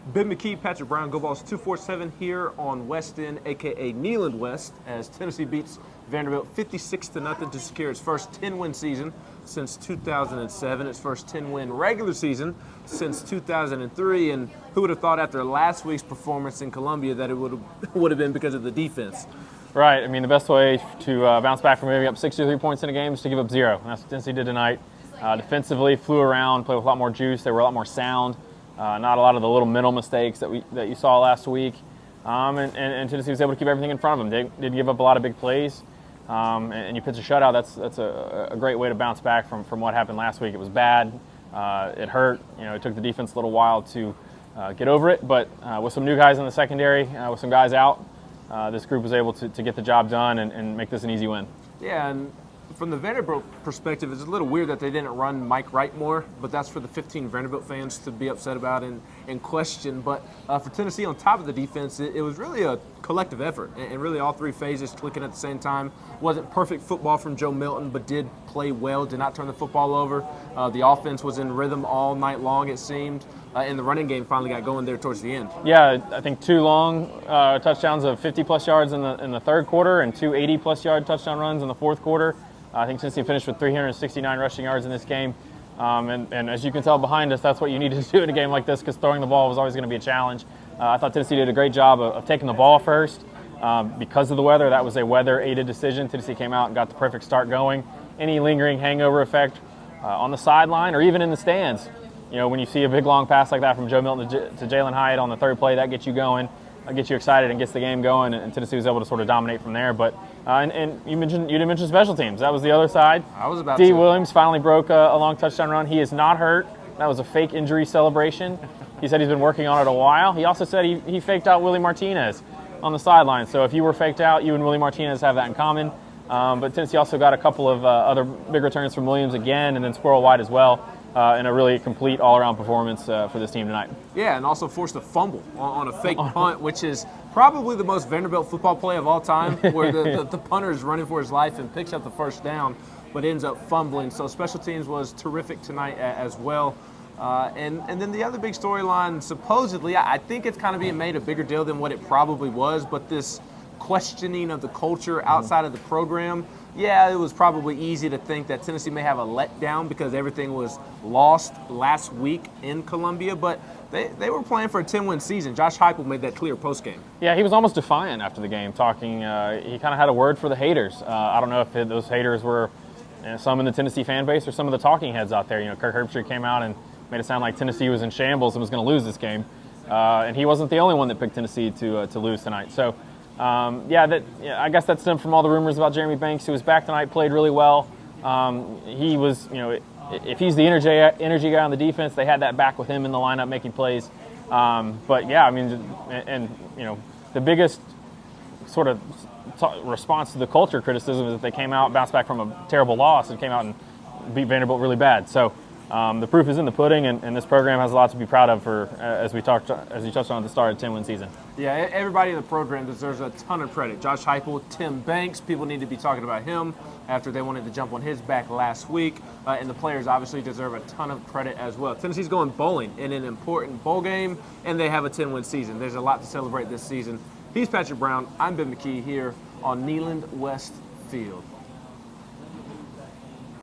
Ben McKee, Patrick Brown, Go Vols 247 here on West End, a.k.a. Neyland West, as Tennessee beats Vanderbilt 56-0 to secure its first 10-win season since 2007, its first 10-win regular season since 2003, and who would have thought after last week's performance in Columbia that it would have been because of the defense. Right. I mean, the best way to bounce back from giving up 63 points in a game is to give up 0. And that's what Tennessee did tonight. Defensively, flew around, played with a lot more juice. They were a lot more sound. Not a lot of the little mental mistakes that you saw last week. And Tennessee was able to keep everything in front of them. They didn't give up a lot of big plays. And you pitch a shutout, that's a great way to bounce back from what happened last week. It was bad. It hurt. It took the defense a little while to get over it. But with some new guys in the secondary, with some guys out, this group was able to get the job done and make this an easy win. Yeah, and from the Vanderbilt perspective, it's a little weird that they didn't run Mike Wright more, but that's for the 15 Vanderbilt fans to be upset about and question. But for Tennessee, on top of the defense, it was really a collective effort, and really all three phases clicking at the same time. Wasn't perfect football from Joe Milton, but did play well, did not turn the football over. The offense was in rhythm all night long, it seemed, and the running game finally got going there towards the end. Yeah, I think 2 long touchdowns of 50-plus yards in the third quarter and 2 80-plus yard touchdown runs in the fourth quarter. I think Tennessee finished with 369 rushing yards in this game. And as you can tell behind us, that's what you need to do in a game like this, because throwing the ball was always going to be a challenge. I thought Tennessee did a great job of taking the ball first. Because of the weather, that was a weather-aided decision. Tennessee came out and got the perfect start going. Any lingering hangover effect on the sideline or even in the stands, when you see a big long pass like that from Joe Milton to Jalen Hyatt on the third play, that gets you going. Gets you excited and gets the game going, and Tennessee was able to sort of dominate from there. But and you didn't mention special teams. That was the other side. I was about D. Williams finally broke a long touchdown run. He is not hurt. That was a fake injury celebration. He said he's been working on it a while. He also said he faked out Willie Martinez on the sideline. So if you were faked out, you and Willie Martinez have that in common. But Tennessee also got a couple of other big returns from Williams again, and then Squirrel White as well. And a really complete all-around performance for this team tonight. Yeah, and also forced a fumble on a fake punt, which is probably the most Vanderbilt football play of all time, where the punter is running for his life and picks up the first down, but ends up fumbling. So special teams was terrific tonight as well. And then the other big storyline, supposedly, I think it's kind of being made a bigger deal than what it probably was, but this questioning of the culture outside of the program. Yeah, it was probably easy to think that Tennessee may have a letdown because everything was lost last week in Columbia, but they were playing for a 10-win season. Josh Heupel made that clear postgame. Yeah, he was almost defiant after the game, talking. He kind of had a word for the haters. I don't know if those haters were some in the Tennessee fan base or some of the talking heads out there. Kirk Herbstreit came out and made it sound like Tennessee was in shambles and was going to lose this game. And he wasn't the only one that picked Tennessee to lose tonight. So, I guess that stemmed from all the rumors about Jeremy Banks, who was back tonight, played really well. He was, if he's the energy guy on the defense, they had that back with him in the lineup making plays. But yeah, I mean, the biggest sort of response to the culture criticism is that they came out, bounced back from a terrible loss, and came out and beat Vanderbilt really bad. So the proof is in the pudding, and this program has a lot to be proud of for as you touched on at the start of the 10-win season. Yeah, everybody in the program deserves a ton of credit. Josh Heupel, Tim Banks, people need to be talking about him after they wanted to jump on his back last week. And the players obviously deserve a ton of credit as well. Tennessee's going bowling in an important bowl game, and they have a 10-win season. There's a lot to celebrate this season. He's Patrick Brown. I'm Ben McKee here on Neyland West Field.